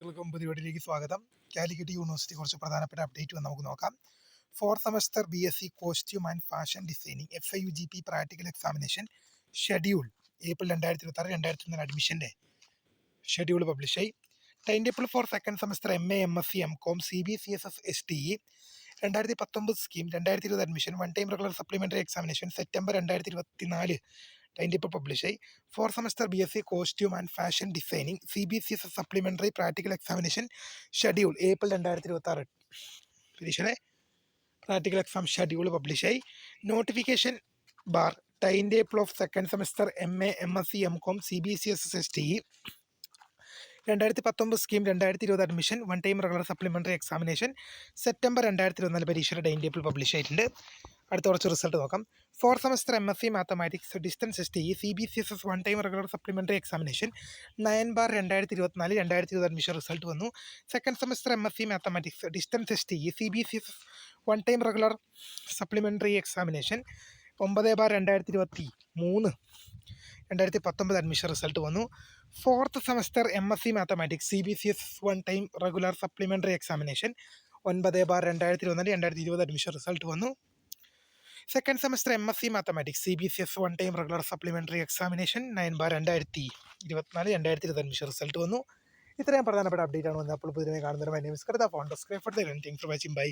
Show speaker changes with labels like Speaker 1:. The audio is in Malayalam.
Speaker 1: പുതിയ സ്വാഗതം. കാലിക്കറ്റ് യൂണിവേഴ്സിറ്റി കുറച്ച് പ്രധാനപ്പെട്ട അപ്ഡേറ്റ് നമുക്ക് നോക്കാം. Fourth semester BSc costume and fashion designing FIUGP practical examination schedule April 2026-2021 അഡ്മിഷൻ്റെ ഷെഡ്യൂൾ പബ്ലിഷായി. Time table for second semester MA MSc MCOM CBCSS STE 2019 scheme 2020 admission one time regular supplementary examination September 2024 time table പബ്ലിഷായി. Fourth semester BSc costume and fashion designing CBCSS supplementary practical examination schedule April 2026 പരീക്ഷയുടെ പ്രാക്ടിക്കൽ എക്സാം ഷെഡ്യൂൾ പബ്ലിഷായി. നോട്ടിഫിക്കേഷൻ ബാർ time table of second semester MA MSc MCOM CBCSS STE 2019 scheme 2020 admission one time regular supplementary examination September 2024 പരീക്ഷയുടെ ടൈം ടേബിൾ പബ്ലിഷ് ആയിട്ടുണ്ട്. അടുത്ത കുറച്ച് റിസൾട്ട് നോക്കാം. Fourth semester MSc mathematics distance STE CBCSS one time regular supplementary examination 9/2024-2020 admission result വന്നു. Second semester MSc mathematics distance STE CBCSS one time regular supplementary examination 9/2019 admission result വന്നു. Fourth semester MSc mathematics CBCSS one time regular supplementary examination 9/2019-2020 admission result വന്നു. Second semester MSc mathematics CBCSS one time regular supplementary examination 9/2024-2020 admission result വന്നു. ഇത്രയും പ്രധാനപ്പെട്ട അപ്ഡേറ്റ് ആണ് വന്നത്. അപ്പോൾ പുതിയ കാണുന്നവരുമായി phone subscribe for the learning for watching by.